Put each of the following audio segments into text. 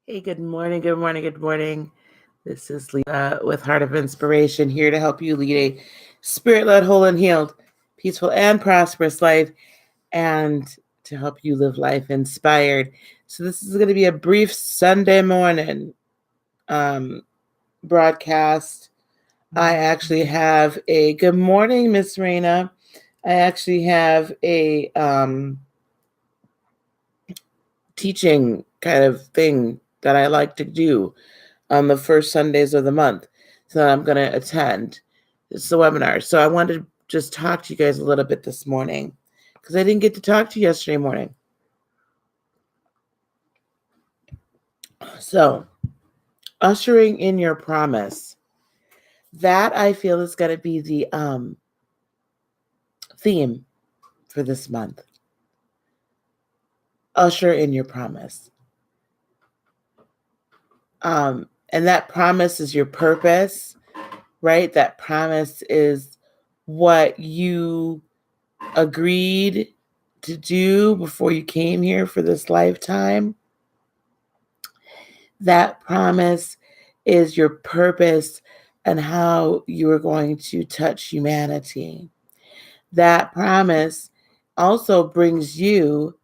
Hey, good morning, good morning, good morning. This is Lisa with Heart of Inspiration, here to help you lead a spirit-led, whole and healed, peaceful and prosperous life, and to help you live life inspired. So this is going to be a brief Sunday morning broadcast. I actually have a good morning, Miss Raina. I actually have a teaching kind of thing that I like to do on the first Sundays of the month. So I'm going to attend. It's a webinar. So I wanted to just talk to you guys a little bit this morning because I didn't get to talk to you yesterday morning. So, ushering in your promise. That I feel is going to be the theme for this month. Usher in your promise. And that promise is your purpose, right? That promise is what you agreed to do before you came here for this lifetime. That promise is your purpose and how you are going to touch humanity. That promise also brings you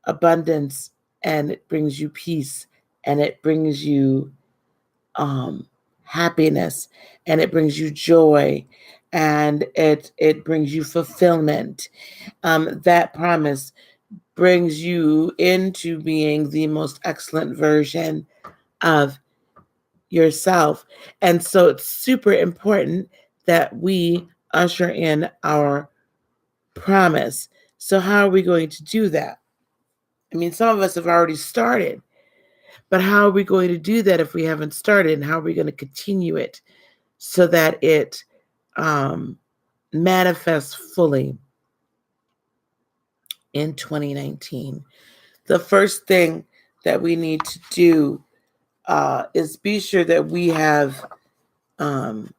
abundance, and it brings you peace, and it brings you happiness, and it brings you joy, and it brings you fulfillment. That promise brings you into being the most excellent version of yourself. And so it's super important that we usher in our promise. So how are we going to do that? I mean, some of us have already started, but how are we going to do that if we haven't started? And how are we going to continue it so that it manifests fully in 2019? The first thing that we need to do is be sure that we have good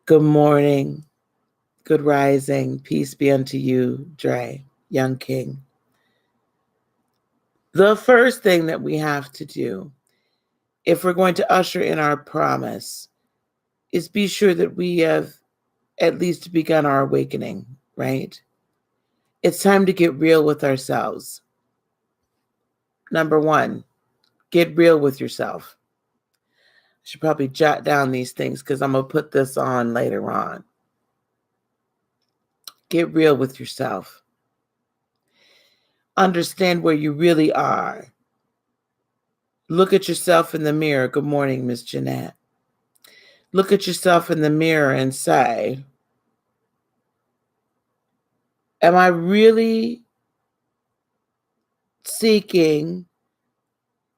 morning, good rising, peace be unto you, Dre, young king. The first thing that we have to do, if we're going to usher in our promise, is be sure that we have at least begun our awakening, right? It's time to get real with ourselves. Number one, get real with yourself. I should probably jot down these things because I'm going to put this on later on. Get real with yourself. Understand where you really are. Look at yourself in the mirror. Good morning, Miss Jeanette. Look at yourself in the mirror and say, am I really seeking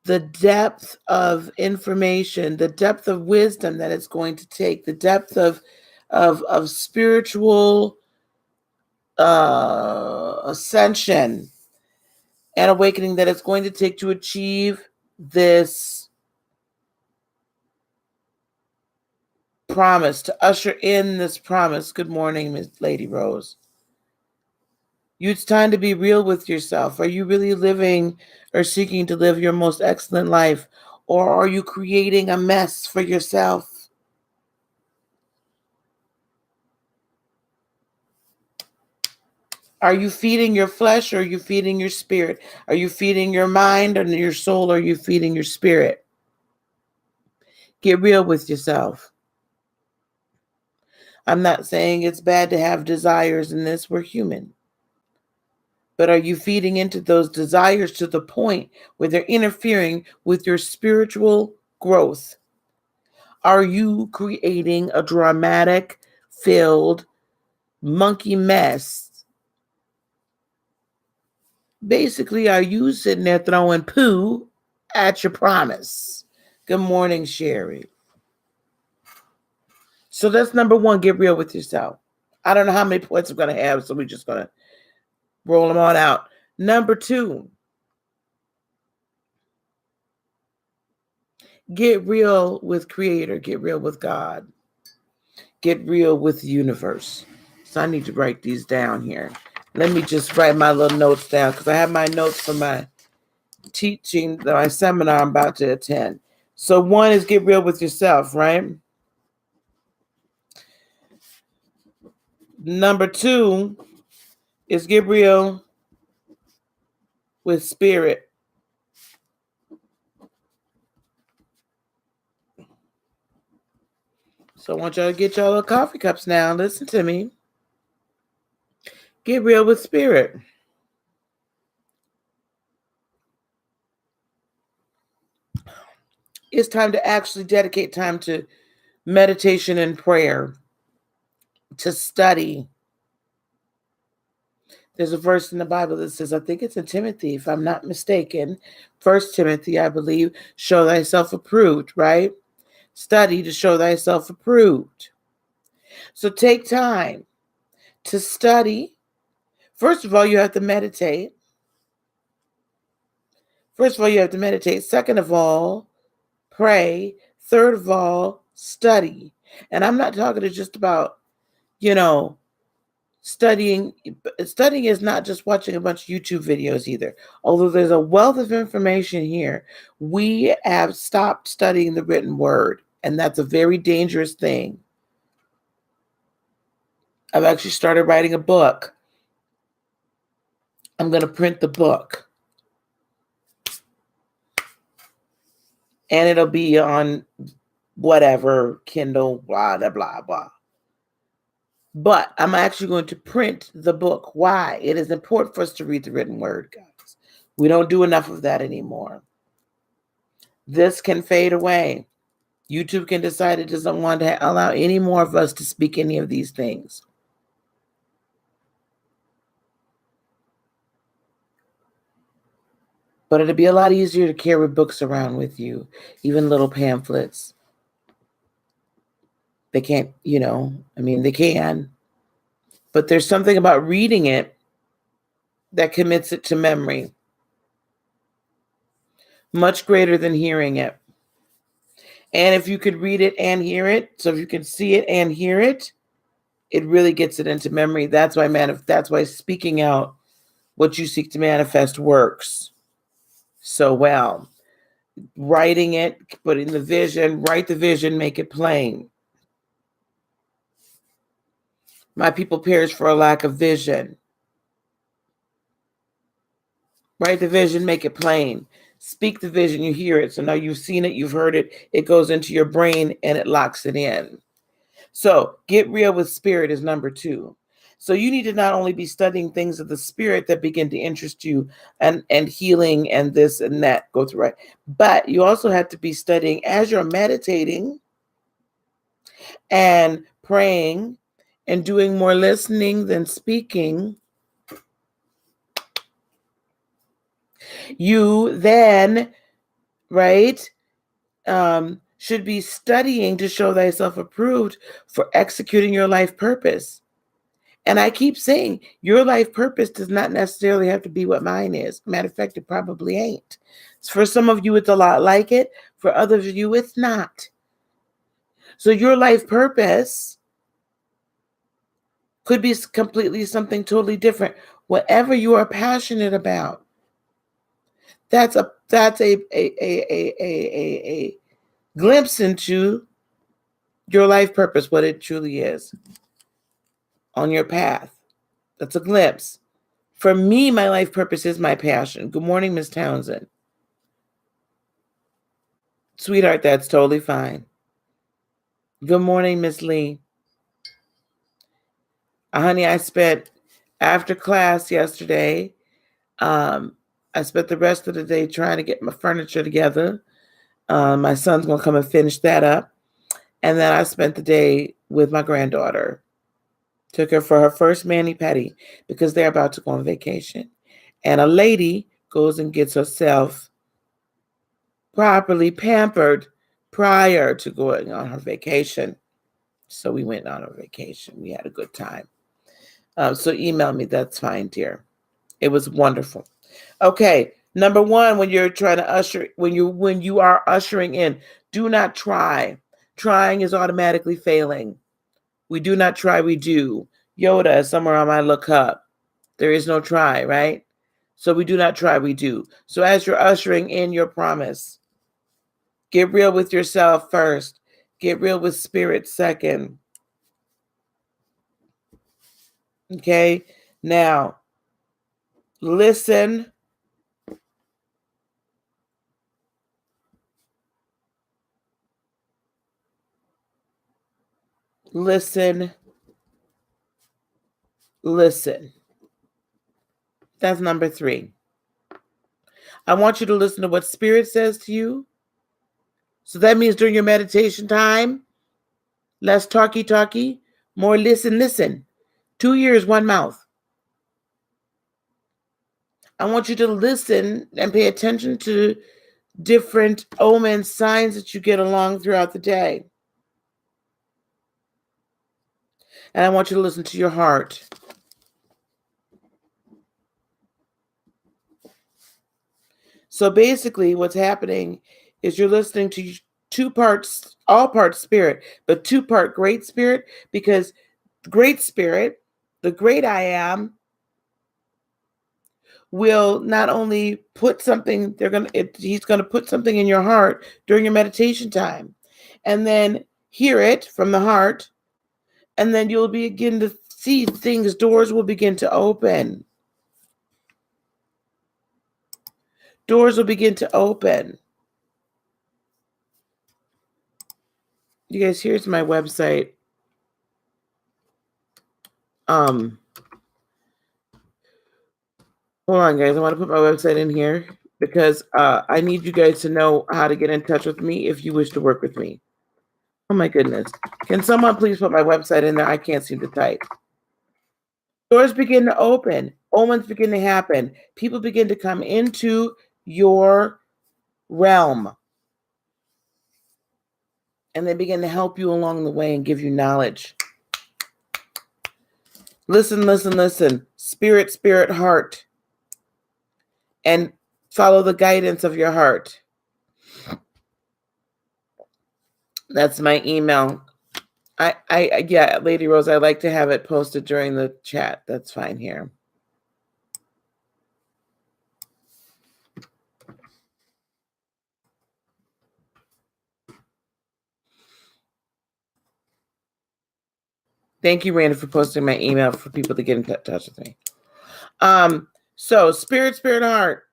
the depth of information, the depth of wisdom that it's going to take, the depth of spiritual ascension and awakening that it's going to take to achieve this promise, to usher in this promise. Good morning, Miss Lady Rose. It's time to be real with yourself. Are you really living or seeking to live your most excellent life? Or are you creating a mess for yourself? Are you feeding your flesh or are you feeding your spirit? Are you feeding your mind or your soul or are you feeding your spirit? Get real with yourself. I'm not saying it's bad to have desires in this. We're human. But are you feeding into those desires to the point where they're interfering with your spiritual growth? Are you creating a dramatic, filled monkey mess? Basically, are you sitting there throwing poo at your promise? Good morning, Sherry. So that's number one, get real with yourself. I don't know how many points I'm going to have, so we're just going to roll them on out. Number two, get real with Creator, get real with God, get real with the universe. So I need to write these down here Let me just write my little notes down because I have my notes for my teaching, my seminar I'm about to attend. So 1 is get real with yourself, right? Number 2 is get real with spirit. So I want y'all to get y'all little coffee cups now. Listen to me. Get real with spirit. It's time to actually dedicate time to meditation and prayer, to study. There's a verse in the Bible that says, I think it's in Timothy, if I'm not mistaken, 1 Timothy, I believe, show thyself approved, right? Study to show thyself approved. So take time to study. First of all, you have to meditate. Second of all, pray. Third of all, study. And I'm not talking just about, studying. Studying is not just watching a bunch of YouTube videos either. Although there's a wealth of information here, we have stopped studying the written word. And that's a very dangerous thing. I've actually started writing a book. I'm going to print the book. And it'll be on whatever, Kindle, blah, blah, blah, blah. But I'm actually going to print the book. Why? It is important for us to read the written word, guys. We don't do enough of that anymore. This can fade away. YouTube can decide it doesn't want to allow any more of us to speak any of these things. But it'll be a lot easier to carry books around with you, even little pamphlets. They can't, they can. But there's something about reading it that commits it to memory. Much greater than hearing it. And if you could read it and hear it, so if you can see it and hear it, it really gets it into memory. That's why speaking out what you seek to manifest works so well. Writing it, putting the vision, write the vision, make it plain. My people perish for a lack of vision. Write the vision, make it plain. Speak the vision, you hear it. So now you've seen it, you've heard it, it goes into your brain and it locks it in. So get real with spirit is number 2. So you need to not only be studying things of the spirit that begin to interest you and healing and this and that go through, right? But you also have to be studying as you're meditating and praying and doing more listening than speaking. You then, right, should be studying to show thyself approved for executing your life purpose. And I keep saying your life purpose does not necessarily have to be what mine is. Matter of fact, it probably ain't. For some of you, it's a lot like it. For others of you, it's not. So your life purpose could be completely something totally different. Whatever you are passionate about, that's a glimpse into your life purpose, what it truly is on your path. That's a glimpse. For me, my life purpose is my passion. Good morning, Miss Townsend. Sweetheart, that's totally fine. Good morning, Miss Lee. Honey, I spent after class yesterday, I spent the rest of the day trying to get my furniture together. My son's going to come and finish that up. And then I spent the day with my granddaughter. Took her for her first mani-pedi because they're about to go on vacation. And a lady goes and gets herself properly pampered prior to going on her vacation. So we went on a vacation. We had a good time. So email me. That's fine, dear. It was wonderful. Okay. Number 1, when you're trying to usher, when you are ushering in, do not try. Trying is automatically failing. We do not try, we do. Yoda is somewhere I might look up. There is no try, right? So we do not try, we do. So as you're ushering in your promise, get real with yourself first. Get real with spirit second. Okay? Now, listen. Listen. Listen. That's number 3. I want you to listen to what Spirit says to you. So that means during your meditation time, less talky, more listen. 2 ears, 1 mouth. I want you to listen and pay attention to different omens, signs that you get along throughout the day. And I want you to listen to your heart. So basically what's happening is you're listening to 2 parts, all parts spirit, but 2 part great spirit, because great spirit, the great I am, will not only put something, he's going to put something in your heart during your meditation time, and then hear it from the heart, and then you'll begin to see things, doors will begin to open. Doors will begin to open. You guys, here's my website. Hold on, guys. I want to put my website in here because I need you guys to know how to get in touch with me if you wish to work with me. Oh my goodness. Can someone please put my website in there? I can't seem to type. Doors begin to open. Omens begin to happen. People begin to come into your realm. And they begin to help you along the way and give you knowledge. Listen. Spirit, heart. And follow the guidance of your heart. That's my email. Yeah, Lady Rose, I like to have it posted during the chat. That's fine here. Thank you, Randy, for posting my email for people to get in touch with me. So spirit, heart.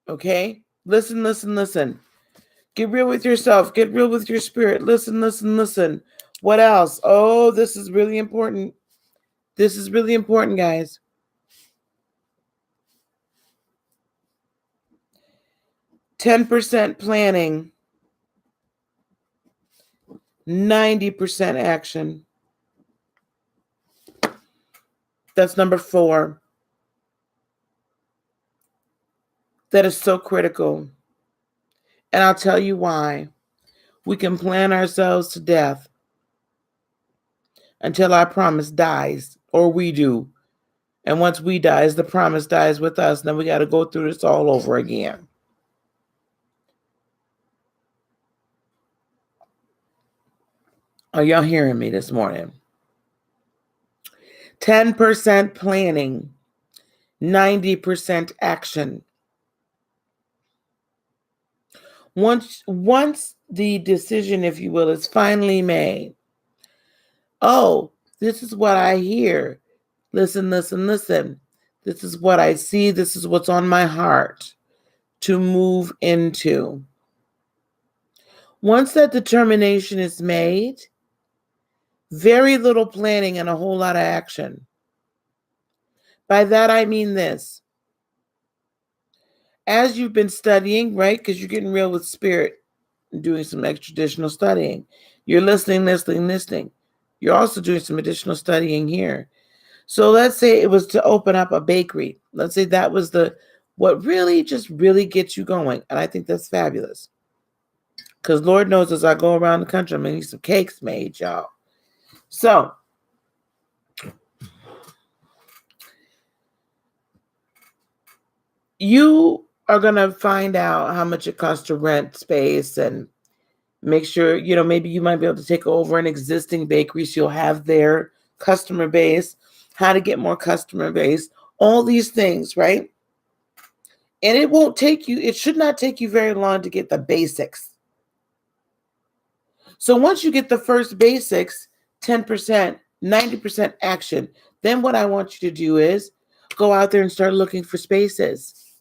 Okay? Listen. Get real with yourself. Get real with your spirit. Listen. What else? Oh, this is really important. This is really important, guys. 10% planning, 90% action. That's number 4. That is so critical. And I'll tell you why. We can plan ourselves to death until our promise dies, or we do. And once we die, the promise dies with us. Then we got to go through this all over again. Are y'all hearing me this morning? 10% planning, 90% action. Once the decision, if you will, is finally made, oh, this is what I hear. Listen. This is what I see. This is what's on my heart to move into. Once that determination is made, very little planning and a whole lot of action. By that, I mean this. As you've been studying, right, because you're getting real with spirit and doing some extra-traditional studying, you're listening. You're also doing some additional studying here. So let's say it was to open up a bakery. Let's say that was what really gets you going. And I think that's fabulous. Because Lord knows as I go around the country, I'm going to need some cakes made, y'all. So you are going to find out how much it costs to rent space and make sure, maybe you might be able to take over an existing bakery so you'll have their customer base. how to get more customer base, all these things, right? And it should not take you very long to get the basics. So once you get the first basics, 10%, 90% action, then what I want you to do is go out there and start looking for spaces.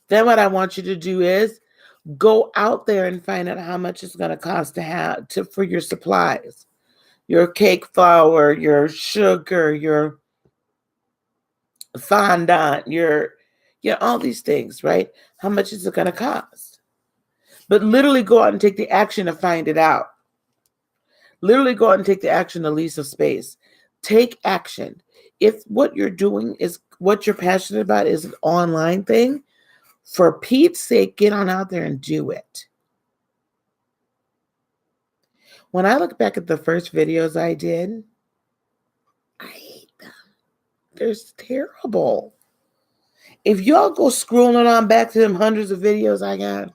Then what I want you to do is go out there and find out how much it's going to cost for your supplies, your cake flour, your sugar, your fondant, all these things, right? How much is it going to cost? But literally go out and take the action to find it out. Literally go out and take the action to lease a space. Take action. If what you're doing is what you're passionate about is an online thing, for Pete's sake, get on out there and do it. When I look back at the first videos I did, I hate them. They're terrible. If y'all go scrolling on back to them hundreds of videos I got,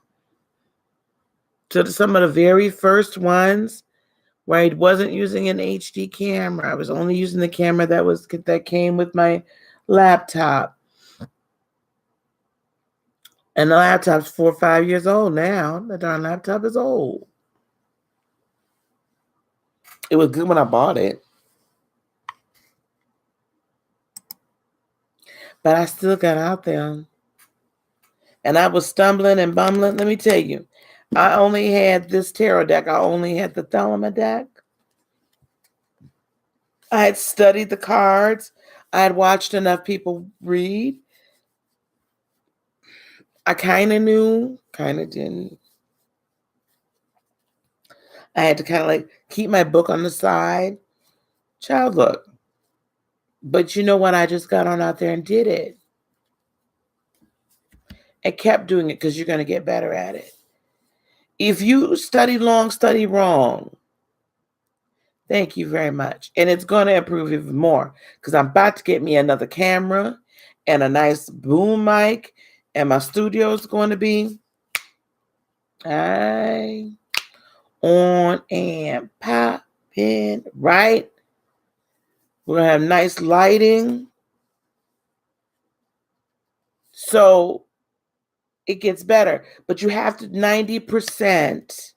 to some of the very first ones where I wasn't using an HD camera, I was only using the camera that came with my laptop. And the laptop's 4 or 5 years old now. The darn laptop is old. It was good when I bought it. But I still got out there. And I was stumbling and bumbling. Let me tell you, I only had this tarot deck. I only had the Thelema deck. I had studied the cards. I had watched enough people read. I kind of knew, kind of didn't. I had to kind of like keep my book on the side. Child, look. But you know what? I just got on out there and did it. And kept doing it because you're going to get better at it. If you study long, study wrong. Thank you very much. And it's going to improve even more because I'm about to get me another camera and a nice boom mic. And my studio is going to be on and popping, right? We're going to have nice lighting. So it gets better. But you have to 90%.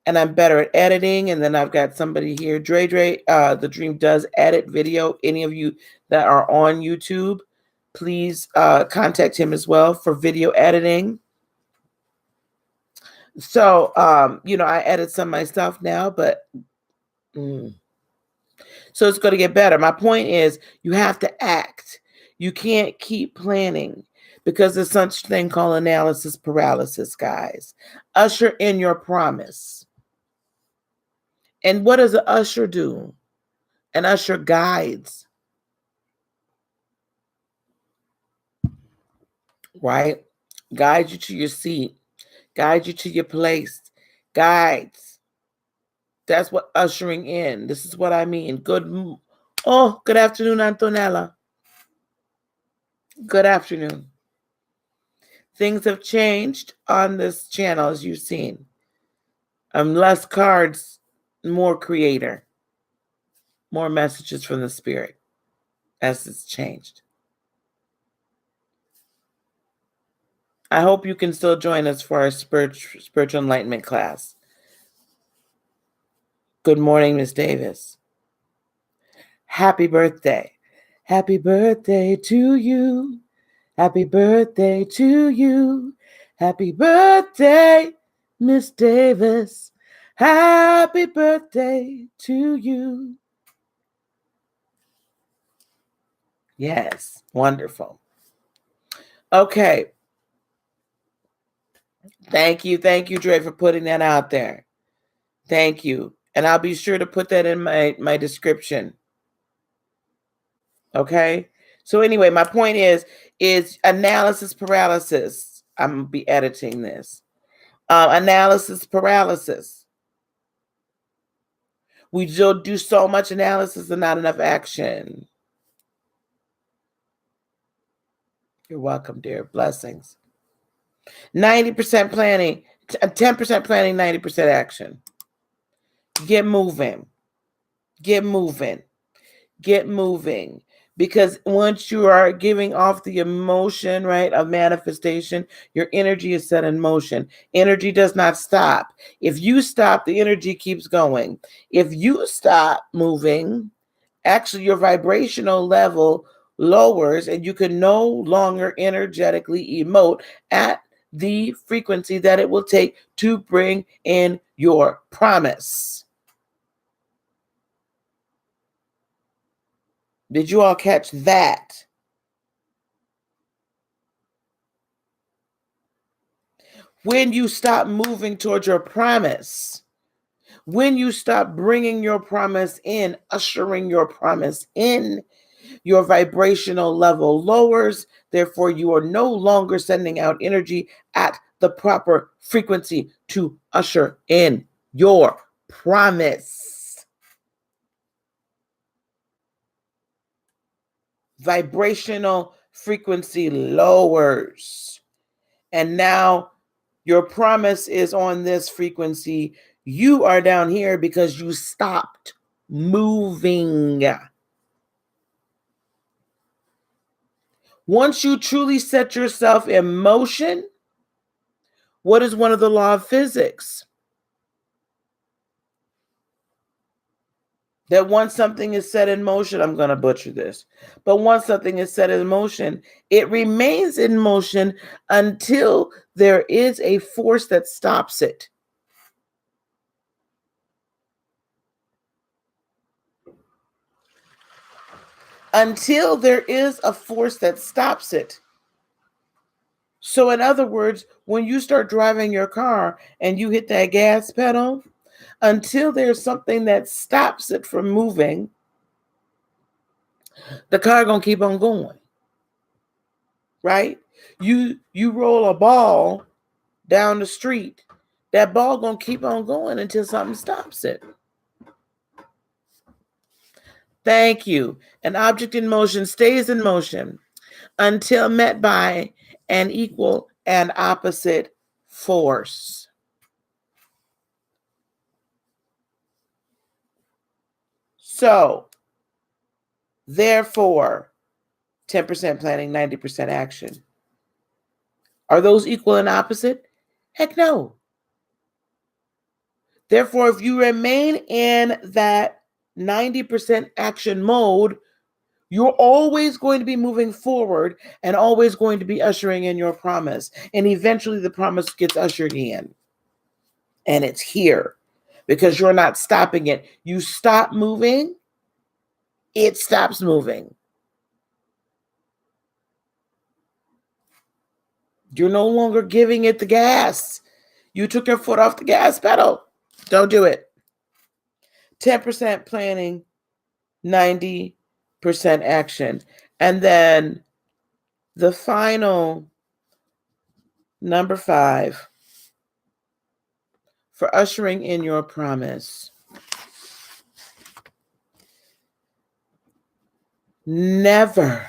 And I'm better at editing. And then I've got somebody here, Dre, the Dream does edit video. Any of you that are on YouTube, please contact him as well for video editing. So, I edit some of my stuff now, but so it's going to get better. My point is you have to act. You can't keep planning because there's such thing called analysis paralysis, guys. Usher in your promise. And what does an usher do? An usher guides. Right? Guides you to your seat. Guides you to your place. Guides. That's what ushering in. This is what I mean. Good afternoon, Antonella. Good afternoon. Things have changed on this channel, as you've seen. Less cards, more creator. More messages from the spirit as it's changed. I hope you can still join us for our spiritual enlightenment class. Good morning, Miss Davis. Happy birthday. Happy birthday to you. Happy birthday to you. Happy birthday, Miss Davis. Happy birthday to you. Yes, wonderful. Okay. Thank you, Dre, for putting that out there. Thank you. And I'll be sure to put that in my description. Okay? So anyway, my point is analysis paralysis. I'm going to be editing this. Analysis paralysis. We do so much analysis and not enough action. You're welcome, dear. Blessings. 90% planning, 10% planning, 90% action. Get moving. Get moving. Get moving. Because once you are giving off the emotion, right, of manifestation, your energy is set in motion. Energy does not stop. If you stop, the energy keeps going. If you stop moving, actually your vibrational level lowers and you can no longer energetically emote at the frequency that it will take to bring in your promise. Did you all catch that? When you stop moving towards your promise, when you stop bringing your promise in, ushering your promise in, your vibrational level lowers. Therefore, you are no longer sending out energy at the proper frequency to usher in your promise. Vibrational frequency lowers. And now your promise is on this frequency. You are down here because you stopped moving. Once you truly set yourself in motion, what is one of the law of physics? That once something is set in motion, I'm going to butcher this, but once something is set in motion, it remains in motion until there is a force that stops it. Until there is a force that stops it. So in other words, when you start driving your car and you hit that gas pedal, until there's something that stops it from moving, the car gonna keep on going, right? You roll a ball down the street, that ball gonna keep on going until something stops it. Thank you. An object in motion stays in motion until met by an equal and opposite force. So, therefore, 10% planning, 90% action. Are those equal and opposite? Heck no. Therefore, if you remain in that 90% action mode, you're always going to be moving forward and always going to be ushering in your promise. And eventually the promise gets ushered in. And it's here because you're not stopping it. You stop moving, it stops moving. You're no longer giving it the gas. You took your foot off the gas pedal. Don't do it. 10% planning, 90% action. And then the final number 5 for ushering in your promise. Never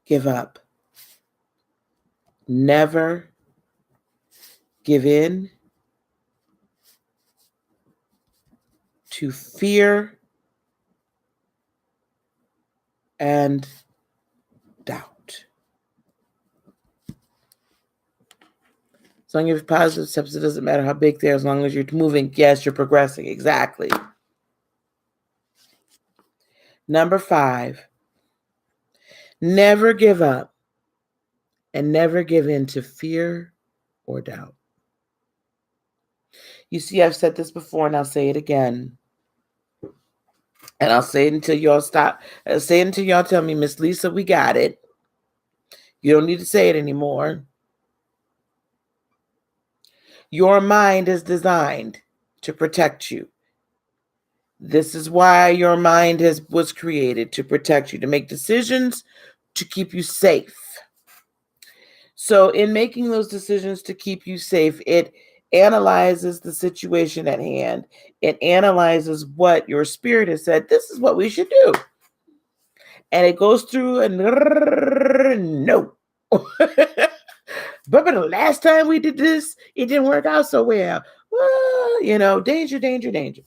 give up. Never give in to fear and doubt. As long as you have positive steps, it doesn't matter how big they are, as long as you're moving, yes, you're progressing. Exactly. Number 5, never give up and never give in to fear or doubt. You see, I've said this before and I'll say it again. And I'll say it until y'all stop. I'll say it until y'all tell me, Miss Lisa, we got it. You don't need to say it anymore. Your mind is designed to protect you. This is why your mind was created, to protect you, to make decisions, to keep you safe. So in making those decisions to keep you safe, it analyzes the situation at hand. It analyzes what your spirit has said. This is what we should do. And it goes through and no. But the last time we did this, it didn't work out so well. Well, danger, danger, danger.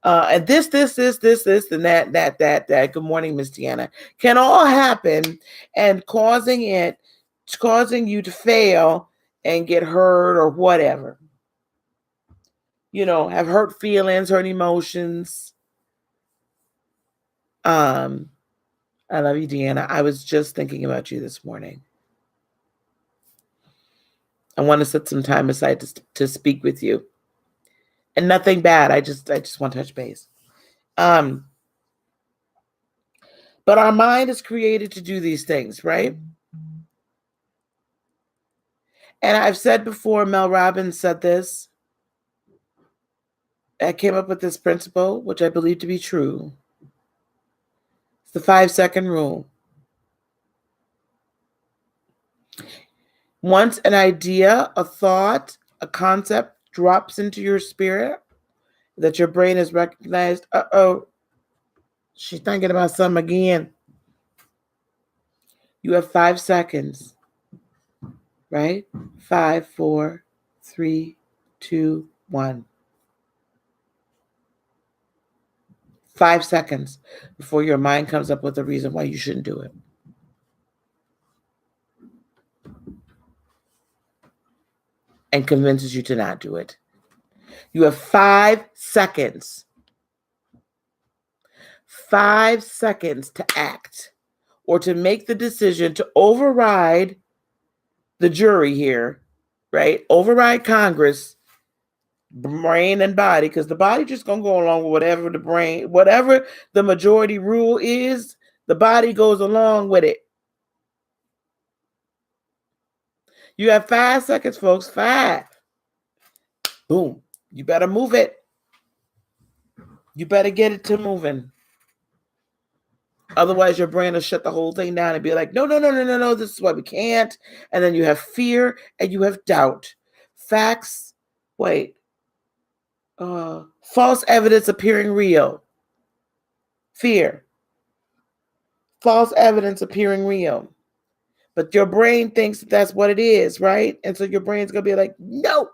And this, and that. Good morning, Miss Deanna. Can all happen and causing you to fail and get hurt or whatever. Have hurt feelings, hurt emotions. I love you, Deanna. I was just thinking about you this morning. I want to set some time aside to speak with you. And nothing bad. I just want to touch base. But our mind is created to do these things, right? And I've said before, Mel Robbins said this. I came up with this principle, which I believe to be true. It's the 5-second rule. Once an idea, a thought, a concept drops into your spirit that your brain has recognized, she's thinking about something again. You have 5 seconds, right? 5, 4, 3, 2, 1. 5 seconds before your mind comes up with a reason why you shouldn't do it. And convinces you to not do it. You have 5 seconds. 5 seconds to act or to make the decision to override the jury here, right? Override Congress, brain and body, because the body just going to go along with whatever the majority rule is, the body goes along with it. You have 5 seconds, folks. 5. Boom. You better move it. You better get it to moving. Otherwise, your brain will shut the whole thing down and be like, no, this is why we can't. And then you have fear and you have doubt. False evidence appearing real. Fear. False evidence appearing real. But your brain thinks that's what it is, right? And so your brain's going to be like, no,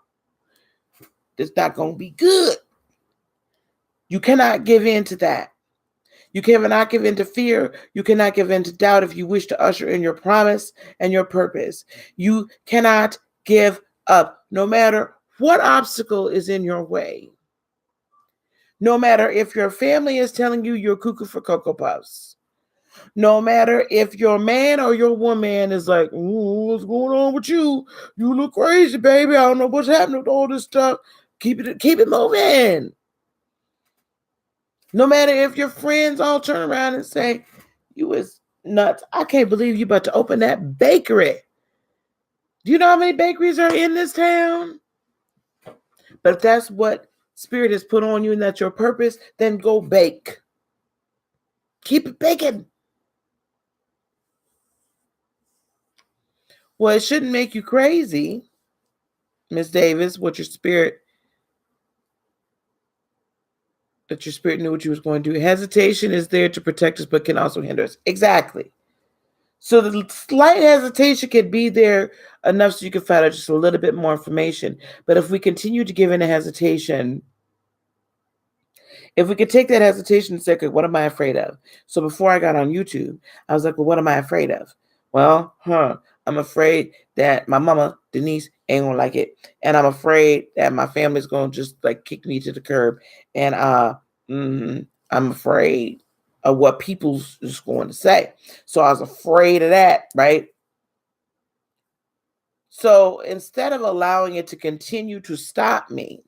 it's not going to be good. You cannot give in to that. You cannot give in to fear. You cannot give in to doubt if you wish to usher in your promise and your purpose. You cannot give up, no matter what obstacle is in your way. No matter if your family is telling you you're cuckoo for Cocoa Puffs. No matter if your man or your woman is like, what's going on with you? You look crazy, baby. I don't know what's happening with all this stuff. Keep it moving. No matter if your friends all turn around and say, you was nuts. I can't believe you about to open that bakery. Do you know how many bakeries are in this town? But if that's what Spirit has put on you and that's your purpose, then go bake. Keep it baking. Well, it shouldn't make you crazy, Miss Davis, that your spirit knew what you was going to do. Hesitation is there to protect us, but can also hinder us. Exactly. So the slight hesitation could be there enough so you can find out just a little bit more information. But if we continue to give in a hesitation, if we could take that hesitation and say, okay, what am I afraid of? So before I got on YouTube, I was like, well, what am I afraid of? Well, I'm afraid that my mama, Denise, ain't gonna like it. And I'm afraid that my family's gonna just like kick me to the curb. And I'm afraid of what people's just going to say. So I was afraid of that, right? So instead of allowing it to continue to stop me,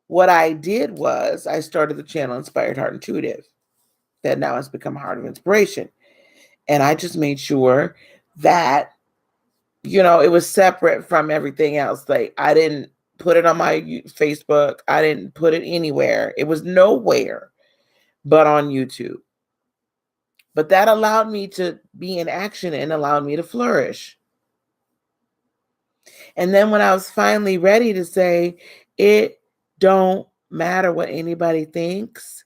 what I did was I started the channel Inspired Heart Intuitive, that now has become Heart of Inspiration. And I just made sure that, it was separate from everything else. Like I didn't put it on my Facebook. I didn't put it anywhere. It was nowhere but on YouTube. But that allowed me to be in action and allowed me to flourish. And then when I was finally ready to say, it don't matter what anybody thinks.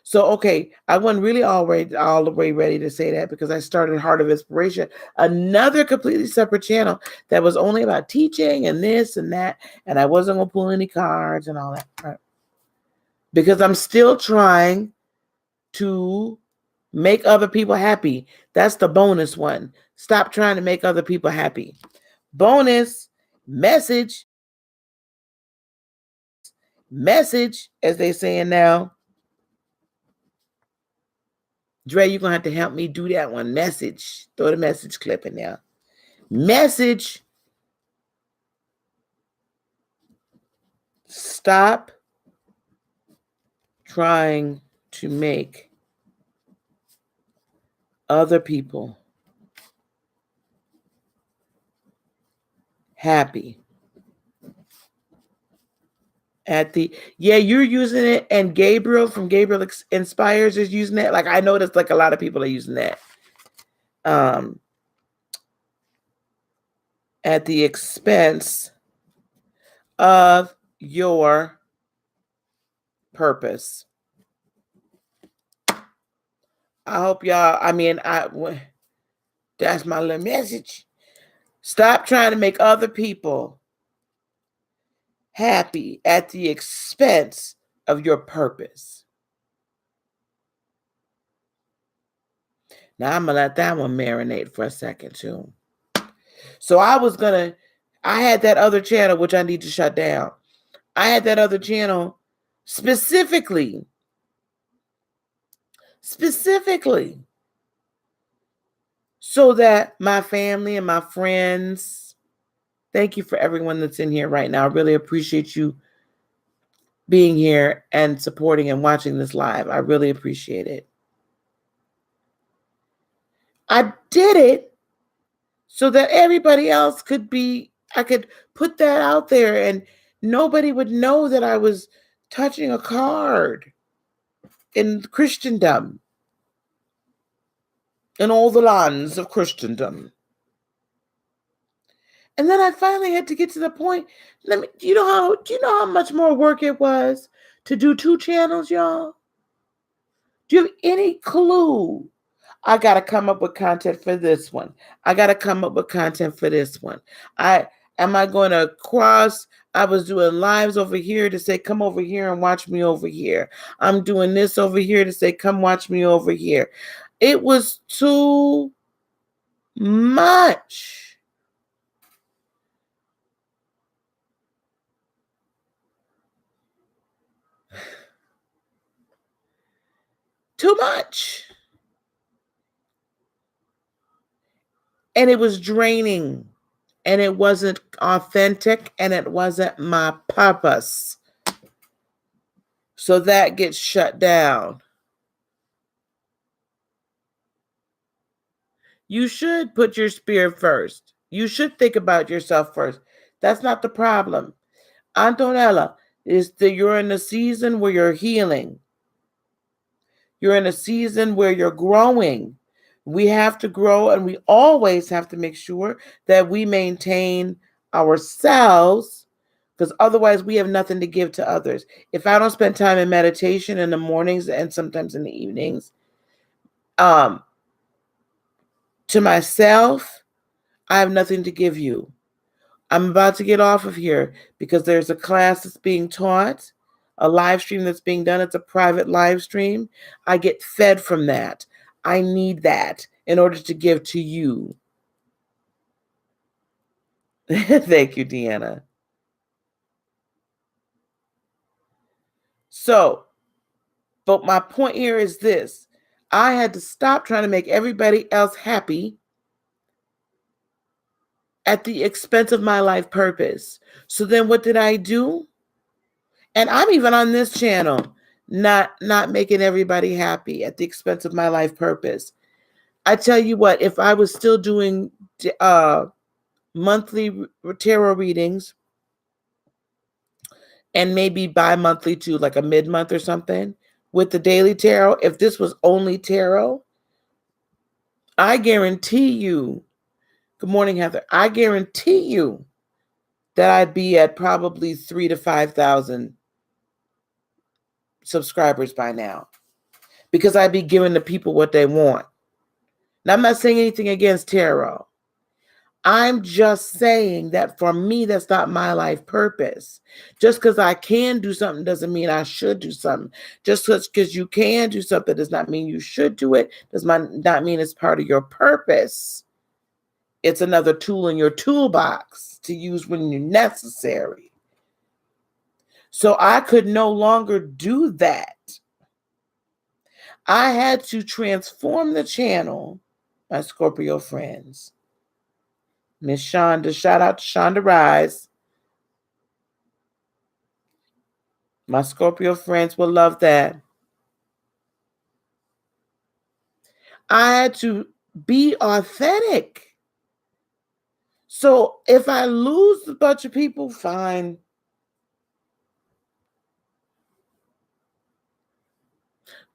So, okay, I wasn't really all the way ready to say that because I started Heart of Inspiration, another completely separate channel that was only about teaching and this and that. And I wasn't going to pull any cards and all that. Right. because I'm still trying to make other people happy. That's the bonus one. Stop trying to make other people happy. Bonus message, as they saying now. Dre, you're going to have to help me do that one. Message. Throw the message clip in there. Message. Stop trying to make other people happy. You're using it, and Gabriel from Gabriel Inspires is using it. Like, I noticed like a lot of people are using that. At the expense of your purpose. I hope y'all, that's my little message. Stop trying to make other people happy at the expense of your purpose. Now I'm going to let that one marinate for a second too. So I had that other channel, which I need to shut down. I had that other channel specifically so that my family and my friends, thank you for everyone that's in here right now. I really appreciate you being here and supporting and watching this live. I really appreciate it. I did it so that everybody else I could put that out there and nobody would know that I was touching a card in Christendom, in all the lands of Christendom. And then I finally had to get to the point. Do you know how much more work it was to do 2 channels, y'all? Do you have any clue? I got to come up with content for this one. I got to come up with content for this one. I was doing lives over here to say, come over here and watch me over here. I'm doing this over here to say, come watch me over here. It was too much. Too much. And it was draining. And it wasn't authentic. And it wasn't my purpose. So that gets shut down. You should put your spirit first. You should think about yourself first. That's not the problem. Antonella, you're in a season where you're healing. You're in a season where you're growing. We have to grow, and we always have to make sure that we maintain ourselves, because otherwise we have nothing to give to others. If I don't spend time in meditation in the mornings and sometimes in the evenings, to myself, I have nothing to give you. I'm about to get off of here because there's a class that's being taught, a live stream that's being done. It's a private live stream. I get fed from that. I need that in order to give to you. Thank you, Deanna. So, but my point here is this. I had to stop trying to make everybody else happy at the expense of my life purpose. So then what did I do? And I'm even on this channel, not making everybody happy at the expense of my life purpose. I tell you what, if I was still doing monthly tarot readings and maybe bi-monthly too, like a mid-month or something with the daily tarot, if this was only tarot, I guarantee you, good morning, Heather, I guarantee you that I'd be at probably 3,000 to 5,000 subscribers by now, because I'd be giving the people what they want. Now, I'm not saying anything against tarot. I'm just saying that for me, that's not my life purpose. Just because I can do something doesn't mean I should do something. Just because you can do something does not mean you should do it. Does not mean it's part of your purpose. It's another tool in your toolbox to use when you're necessary. So I could no longer do that. I had to transform the channel, my Scorpio friends. Miss Shonda, shout out to Shonda Rise. My Scorpio friends will love that. I had to be authentic. So if I lose a bunch of people, fine.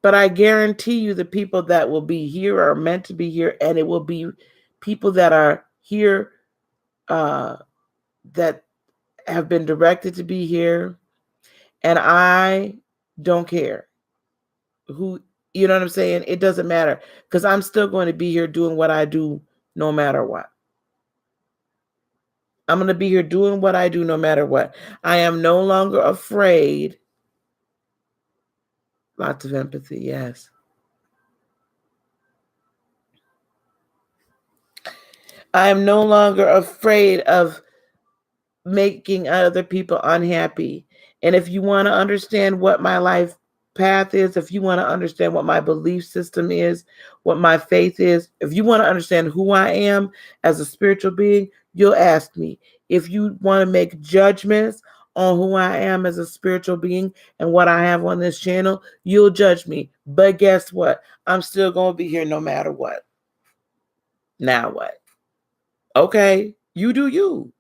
But I guarantee you the people that will be here are meant to be here, and it will be people that are here that have been directed to be here. And I don't care who, you know what I'm saying? It doesn't matter because I'm still going to be here doing what I do no matter what. I'm going to be here doing what I do no matter what. I am no longer afraid. Lots of empathy, yes. I am no longer afraid of making other people unhappy. And if you want to understand what my life path is, if you want to understand what my belief system is, what my faith is, if you want to understand who I am as a spiritual being, you'll ask me. If you want to make judgments on who I am as a spiritual being and what I have on this channel, you'll judge me. But guess what? I'm still going to be here no matter what. Now what? Okay, you do you.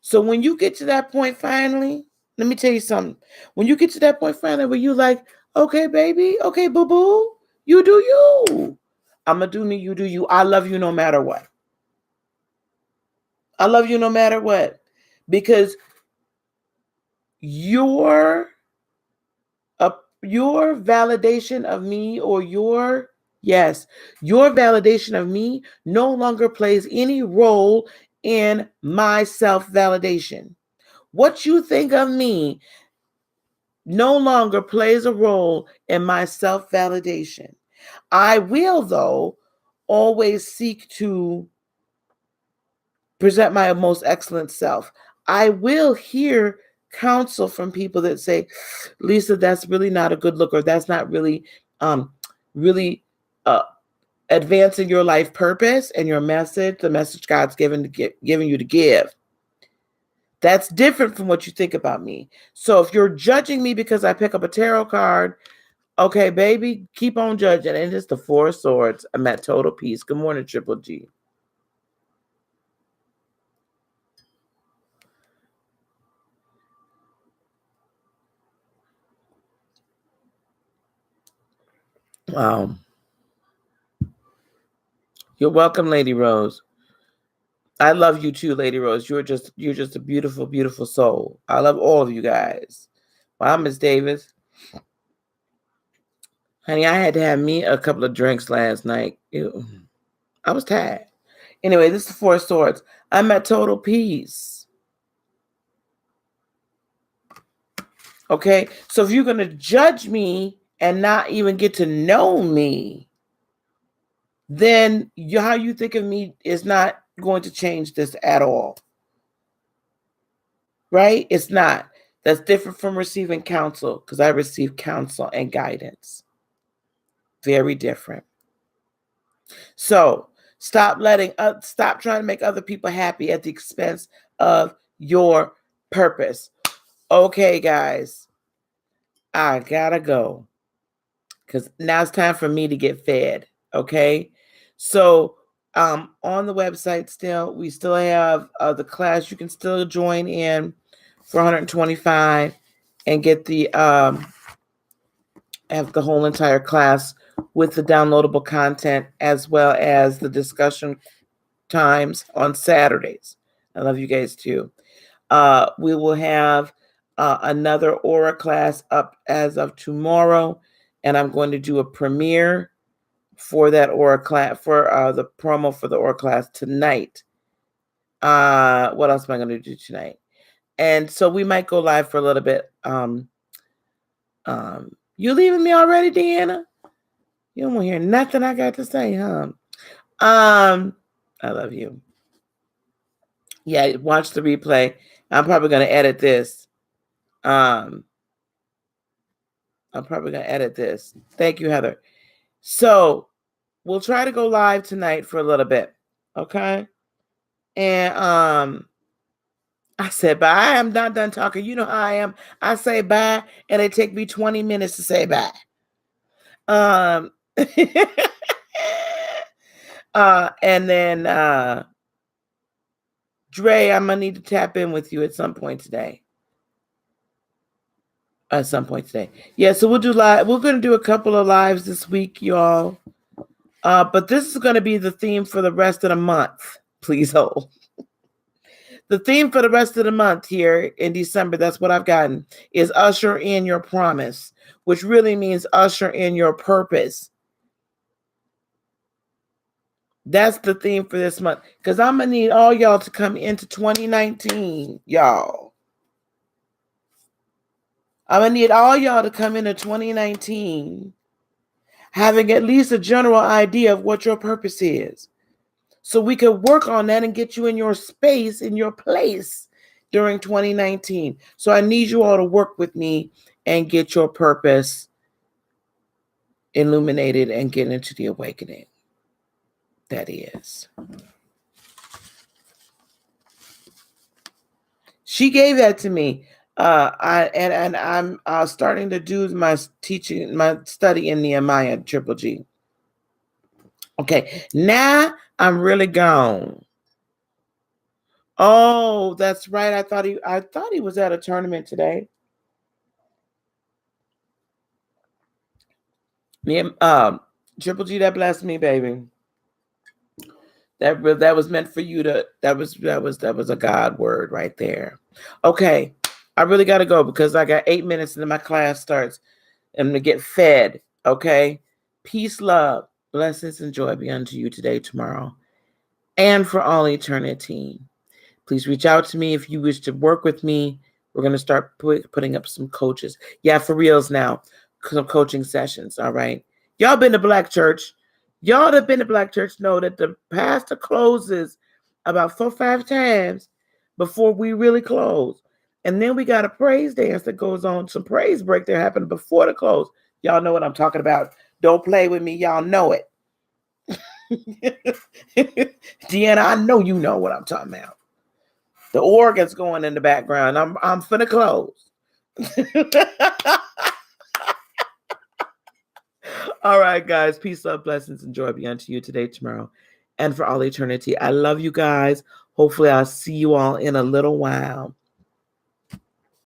So when you get to that point finally, let me tell you something. When you get to that point finally where you like, okay, baby, okay, boo-boo, you do you. I'm going to do me, you do you. I love you no matter what. I love you no matter what. Because your validation of me or your validation of me no longer plays any role in my self-validation. What you think of me no longer plays a role in my self-validation. I will, though, always seek to present my most excellent self. I will hear counsel from people that say, Lisa, that's really not a good look, or that's not really really advancing your life purpose and your message, the message God's giving you to give. That's different from what you think about me. So if you're judging me because I pick up a tarot card, okay, baby, keep on judging. And it's the Four of Swords. I'm at total peace. Good morning, Triple G. Wow. You're welcome, Lady Rose. I love you too, Lady Rose. You're just a beautiful, beautiful soul. I love all of you guys. Wow, Miss Davis. Honey, I had to have me a couple of drinks last night. Ew. I was tired. Anyway, this is the Four of Swords. I'm at total peace. Okay? So if you're going to judge me and not even get to know me, then how you think of me is not going to change this at all. Right? It's not. That's different from receiving counsel, because I receive counsel and guidance. Very different. So stop trying to make other people happy at the expense of your purpose. Okay, guys, I gotta go because now it's time for me to get fed. Okay, so on the website still, we still have the class. You can still join in for $125 and get the have the whole entire class with the downloadable content as well as the discussion times on Saturdays. I love you guys too. We will have another Aura class up as of tomorrow, and I'm going to do a premiere for that aura class, for the promo for the aura class tonight. What else am I going to do tonight? And so we might go live for a little bit. You leaving me already, Deanna? You don't want to hear nothing I got to say, huh? I love you. Yeah, watch the replay. I'm probably going to edit this. I'm probably going to edit this. Thank you, Heather. So we'll try to go live tonight for a little bit. Okay. And I said bye. I'm not done talking. You know how I am. I say bye, and it take me 20 minutes to say bye. And then Dre, I'm gonna need to tap in with you at some point today. Yeah, so we'll do live. We're gonna do a couple of lives this week, y'all. But this is gonna be the theme for the rest of the month. Please hold. The theme for the rest of the month here in December, that's what I've gotten, is usher in your promise, which really means usher in your purpose. That's the theme for this month, because I'm going to need all y'all to come into 2019, y'all. I'm going to need all y'all to come into 2019 having at least a general idea of what your purpose is, so we can work on that and get you in your space, in your place during 2019. So I need you all to work with me and get your purpose illuminated and get into the awakening. That is. She gave that to me. I'm starting to do my teaching, my study in Nehemiah Triple G. Okay, now I'm really gone. Oh, that's right. I thought he was at a tournament today. Triple G, that blessed me, baby. That was meant for you to. That was a God word right there. Okay, I really got to go because I got 8 minutes until my class starts. I'm gonna get fed. Okay, peace, love, blessings, and joy be unto you today, tomorrow, and for all eternity. Please reach out to me if you wish to work with me. We're gonna start putting up some coaches. Yeah, for reals now. Some coaching sessions. All right, y'all been to Black Church. Y'all that been to Black Church know that the pastor closes about 4 or 5 times before we really close. And then we got a praise dance that goes on, some praise break that happened before the close. Y'all know what I'm talking about. Don't play with me. Y'all know it. Deanna, I know you know what I'm talking about. The organ's going in the background. I'm finna close. All right, guys. Peace, love, blessings, and joy be unto you today, tomorrow, and for all eternity. I love you guys. Hopefully, I'll see you all in a little while.